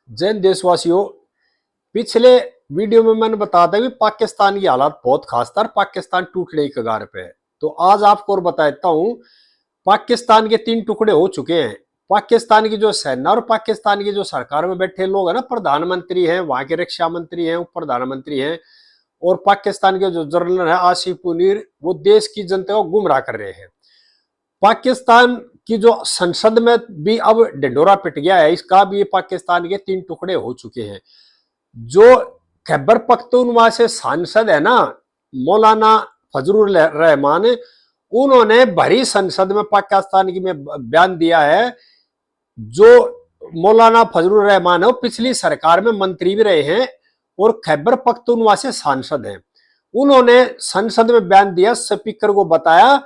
जैन देशवासियों, पिछले वीडियो में मैंने बताया था कि पाकिस्तान की हालात बहुत खास था और पाकिस्तान टूटने की कगार पे है। तो आज आपको और बताता हूं, पाकिस्तान के 3 टुकड़े हो चुके हैं। पाकिस्तान की जो सेना और पाकिस्तान की जो सरकार में बैठे लोग हैं ना, प्रधानमंत्री हैं, वहां के रक्षा मंत्री हैं, उप प्रधानमंत्री हैं, और पाकिस्तान के जो जनरल है आसिफ मुनीर, वो देश की जनता को गुमराह कर रहे हैं। पाकिस्तान की जो संसद में भी अब ढिंढोरा पिट गया है इसका भी। पाकिस्तान के 3 टुकड़े हो चुके हैं। जो खैबर पख्तूनवा से सांसद है ना, मौलाना फजलुर रहमान, उन्होंने भरी संसद में पाकिस्तान की में बयान दिया है। जो मौलाना फजलुर रहमान है वो पिछली सरकार में मंत्री भी रहे हैं और खैबर पख्तूनवा से सांसद हैं। उन्होंने संसद में बयान दिया, स्पीकर को बताया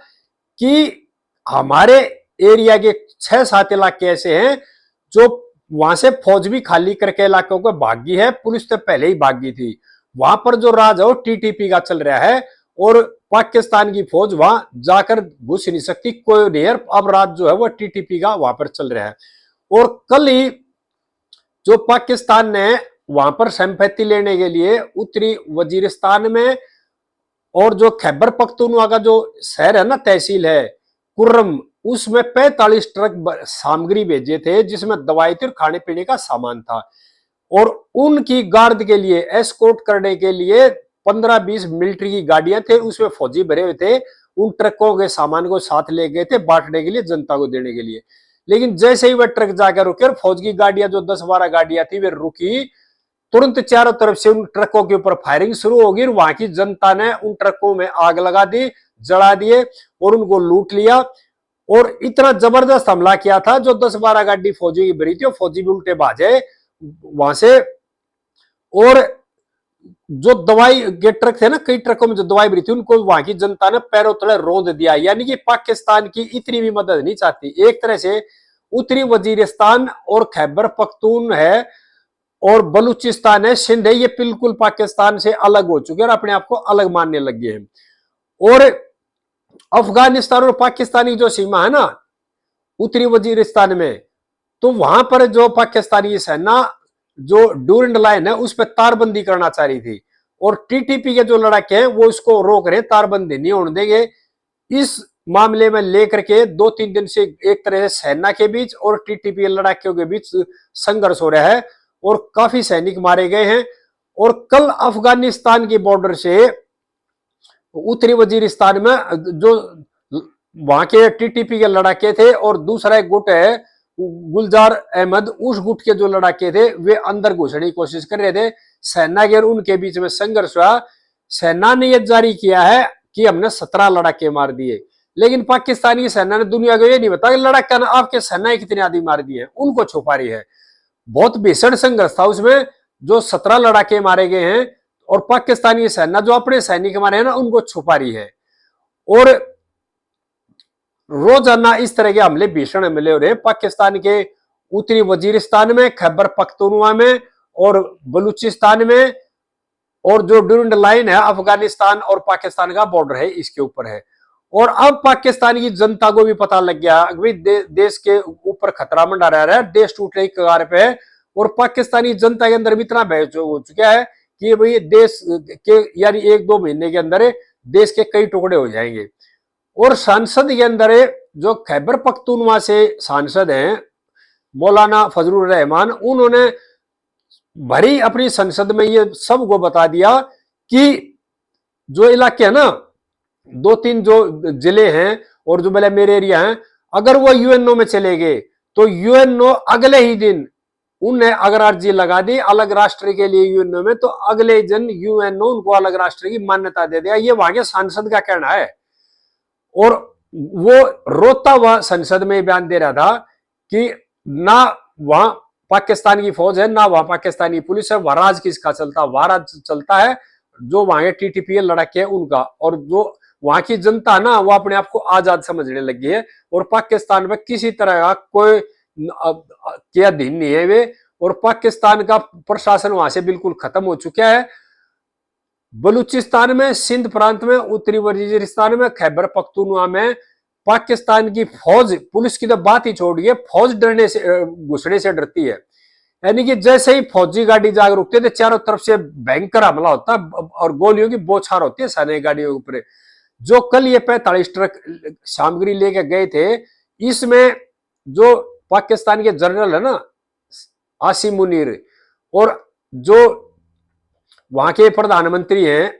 कि हमारे एरिया के 6-7 इलाके ऐसे हैं जो वहां से फौज भी खाली करके इलाकों को भागी है, पुलिस तो पहले ही भागी थी। वहां पर जो राज है वो टीटीपी का चल रहा है और पाकिस्तान की फौज वहां जाकर घुस नहीं सकती, कोई नहीं। अब राज जो है वो टीटीपी का वहां पर चल रहा है। और कल ही जो पाकिस्तान ने वहां पर संपत्ति लेने के लिए उत्तरी वजीरिस्तान में, और जो खैबर पख्तूनवा का जो शहर है ना, तहसील है कुर्रम, उसमें 45 ट्रक सामग्री भेजे थे जिसमें दवाई थी और खाने पीने का सामान था। और उनकी गार्ड के लिए, एस्कोर्ट करने के लिए 15-20 मिलिट्री की गाड़ियां थे, उसमें फौजी भरे हुए थे। उन ट्रकों के सामान को साथ ले गए थे बांटने के लिए, जनता को देने के लिए। लेकिन जैसे ही वह ट्रक जाकर रुके और फौज की गाड़ियां जो 10-12 गाड़ियां थी वे रुकी, तुरंत चारों तरफ से उन ट्रकों के ऊपर फायरिंग शुरू होगी। वहां की जनता ने उन ट्रकों में आग लगा दी, जला दिए और उनको लूट लिया। और इतना जबरदस्त हमला किया था, जो 10-12 गाड़ी फौजी की भरी थी और फौजी भी उल्टे भाजे वहां से। और जो दवाई के ट्रक थे ना, कई ट्रकों में जो दवाई भरी थी, उनको वहां की जनता ने पैरों तले रौंद दिया। यानी कि पाकिस्तान की इतनी भी मदद नहीं चाहती। एक तरह से उत्तरी वजीरिस्तान और खैबर पख्तून है और बलूचिस्तान है, सिंध है, ये बिल्कुल पाकिस्तान से अलग हो चुके हैं और अपने आप को अलग मानने लग गए हैं। और अफगानिस्तान और पाकिस्तान की जो सीमा है ना, उत्तरी वजीरिस्तान में, तो वहां पर जो पाकिस्तानी सेना जो ड्यूरेंट लाइन है उस पर तारबंदी करना चाह रही थी, और टीटीपी के जो लड़ाके हैं वो इसको रोक रहे, तारबंदी नहीं होने देंगे। इस मामले में लेकर के 2-3 दिन से एक तरह से सेना के बीच और टीटीपी लड़ाकियों के बीच संघर्ष हो रहा है और काफी सैनिक मारे गए हैं। और कल अफगानिस्तान की बॉर्डर से उत्तरी वजीरिस्तान में जो वहां के टीटीपी के लड़ाके थे और दूसरा एक गुट है गुलजार अहमद, उस गुट के जो लड़ाके थे वे अंदर घुसने की कोशिश कर रहे थे। सेना के और उनके बीच में संघर्ष हुआ। सेना ने यह जारी किया है कि हमने 17 लड़ाके मार दिए, लेकिन पाकिस्तानी सेना ने दुनिया को यह नहीं बताया लड़ाका आपके सेना कितने आदमी मार दिए, उनको छुपा रही है। बहुत भीषण संघर्ष था उसमें, जो 17 लड़ाके मारे गए हैं और पाकिस्तानी सेना जो अपने सैनिक मारे हैं ना उनको छुपा रही है। और रोजाना इस तरह के हमले, भीषण हमले हो रहे हैं पाकिस्तान के उत्तरी वजीरिस्तान में, खैबर पख्तूनवा में और बलूचिस्तान में, और जो ड्यूरेंट लाइन है अफगानिस्तान और पाकिस्तान का बॉर्डर है इसके ऊपर है। और अब पाकिस्तान की जनता को भी पता लग गया कि देश के ऊपर खतरा मंडरा रहा है, देश टूटने की कगार पे है। और पाकिस्तानी जनता के अंदर भी इतना भय हो चुका है कि भाई देश के, यानी 1-2 महीने के अंदर देश के कई टुकड़े हो जाएंगे। और सांसद के अंदर जो खैबर पख्तूनवा से सांसद हैं मौलाना फजलुर रहमान, उन्होंने भरी अपनी संसद में ये सबको बता दिया कि जो इलाके है ना, 2-3 जो जिले हैं और जो मेरे एरिया हैं, अगर वो यूएनओ में चले गए तो यूएनओ अगले ही दिन उन्हें अगर अर्जी लगा दी अलग राष्ट्र के लिए यूएनओ में, तो अगले दिन यूएनओ उनको अलग राष्ट्र की मान्यता दे देगा। ये वहां के सांसद का कहना है। और वो रोता हुआ संसद में बयान दे रहा था कि ना वहां पाकिस्तान की फौज है, ना वहां पाकिस्तानी पुलिस है, वहां राज किसका चलता, वहां राज चलता है जो वहां के टीटीपी लड़ाके है उनका। और जो वहां की जनता ना, वो अपने आप को आजाद समझने लगी है और पाकिस्तान में किसी तरह का कोई के अधीन नहीं है वे। और पाकिस्तान का प्रशासन वहां से बिल्कुल खत्म हो चुका है। बलूचिस्तान में, सिंध प्रांत में, उत्तरी वजीरिस्तान में, खैबर पख्तूनवा में पाकिस्तान की फौज, पुलिस की तो बात ही छोड़िए, फौज डरने से, घुसने से डरती है। यानी कि जैसे ही फौजी गाड़ी जाकर रुकते थे चारों तरफ से भयंकर हमला होता और गोलियों की बौछार होती है सैनिक गाड़ियों के ऊपर। जो कल ये 45 ट्रक सामग्री लेके गए थे, इसमें जो पाकिस्तान के जनरल है ना आसिम मुनीर, और जो वहां के प्रधानमंत्री हैं,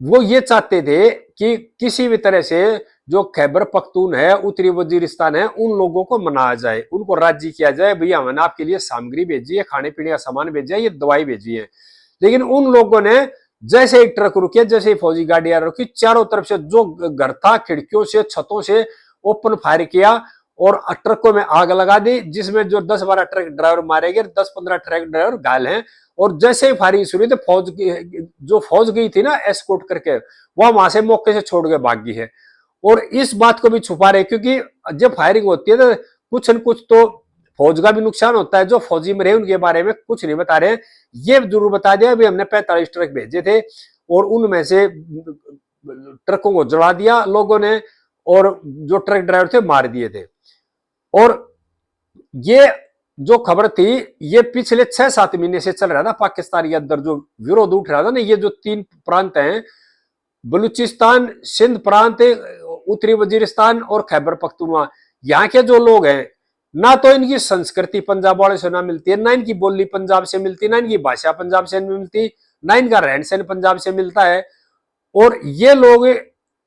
वो ये चाहते थे कि किसी भी तरह से जो खैबर पख्तून है, उत्तरी वजीरिस्तान है, उन लोगों को मनाया जाए, उनको राजी किया जाए, भैया हमने आपके लिए सामग्री भेजी है, खाने पीने का सामान भेजा है, ये दवाई भेजी है। लेकिन उन लोगों ने जैसे ही ट्रक रुके, जैसे ही फौजी गाड़ियां रुकी, चारों तरफ से जो घर था खिड़कियों से छतों से ओपन फायर किया और ट्रकों में आग लगा दी, जिसमें जो 10-12 ट्रक ड्राइवर मारे गए, 10-15 ट्रक ड्राइवर घायल हैं। और जैसे ही फायरिंग शुरू हुई तो फौज गई थी ना एस्कॉर्ट करके, वहां से मौके से छोड़ के भाग गई है। और इस बात को भी छुपा रहे, क्योंकि जब फायरिंग होती है तो कुछ न कुछ तो फौज का भी नुकसान होता है। जो फौजी में रहे उनके बारे में कुछ नहीं बता रहे। ये जरूर बता दिया भी हमने 45 ट्रक भेजे थे और उनमें से ट्रकों को जला दिया लोगों ने और जो ट्रक ड्राइवर थे मार दिए थे। और ये जो खबर थी ये पिछले 6-7 महीने से चल रहा था पाकिस्तान के अंदर, जो विरोध उठ रहा था ना, ये जो 3 प्रांत हैं, बलूचिस्तान, सिंध प्रांत, उत्तरी वजीरिस्तान और खैबर पख्तूनवा, यहाँ के जो लोग हैं, ना तो इनकी संस्कृति पंजाब वाले से ना मिलती है, ना इनकी बोली पंजाब से मिलती, ना इनकी भाषा पंजाब से मिलती, ना इनका रहन सहन पंजाब से मिलता है। और ये लोग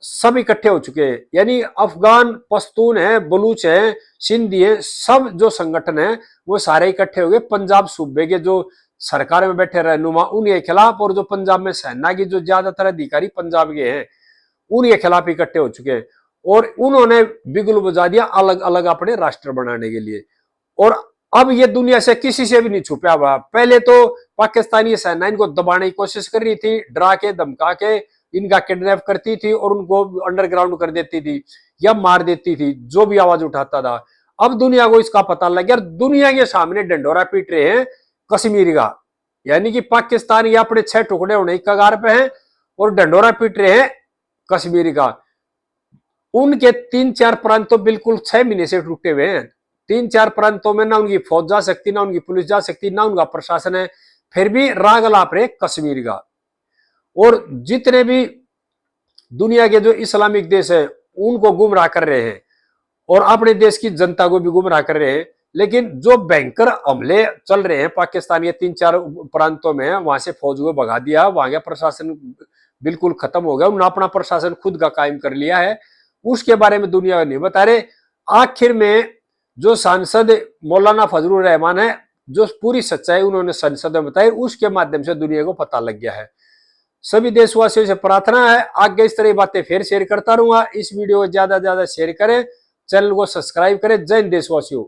सब इकट्ठे हो चुके हैं, यानी अफगान, पश्तून है, बलूच है, सिंधी है, सब जो संगठन है वो सारे इकट्ठे हो गए पंजाब सूबे के जो सरकार में बैठे रहनुमा उनके खिलाफ, और जो पंजाब में सेना की जो ज्यादातर अधिकारी पंजाब के हैं उनके खिलाफ इकट्ठे हो चुके हैं। और उन्होंने बिगुल बजा दिया अलग अलग अपने राष्ट्र बनाने के लिए। और अब ये दुनिया से किसी से भी नहीं छुपा हुआ। पहले तो पाकिस्तानी सेना इनको दबाने की कोशिश कर रही थी, डरा के धमका के इनका किडनैप करती थी और उनको अंडरग्राउंड कर देती थी या मार देती थी जो भी आवाज उठाता था। अब दुनिया को इसका पता लग गया, दुनिया के सामने डंडोरा पीट रहे हैं कश्मीर का, यानी कि पाकिस्तान ये अपने 6 टुकड़े होने की कगार पे हैं और डंडोरा पीट रहे हैं कश्मीर का। उनके 3-4 प्रांत तो बिल्कुल 6 महीने से टूटे हुए हैं। 3-4 प्रांतों में ना उनकी फौज जा सकती, ना उनकी पुलिस जा सकती, ना उनका प्रशासन है, फिर भी राग अलाप रहे कश्मीर का। और जितने भी दुनिया के जो इस्लामिक देश है उनको गुमराह कर रहे हैं और अपने देश की जनता को भी गुमराह कर रहे हैं। लेकिन जो भयंकर हमले चल रहे हैं पाकिस्तान के 3-4 प्रांतों में, वहां से फौज को भगा दिया, वहां का प्रशासन बिल्कुल खत्म हो गया, उन्होंने अपना प्रशासन खुद का कायम कर लिया है, उसके बारे में दुनिया नहीं बता रहे। आखिर में जो सांसद मौलाना फजलुर रहमान है, जो पूरी सच्चाई उन्होंने संसद में बताई, उसके माध्यम से दुनिया को पता लग गया है। सभी देशवासियों से प्रार्थना है आगे इस तरह की बातें फिर शेयर करता रहूंगा। इस वीडियो को ज्यादा से ज्यादा शेयर करें, चैनल को सब्सक्राइब करें। जय हिंद देशवासियों।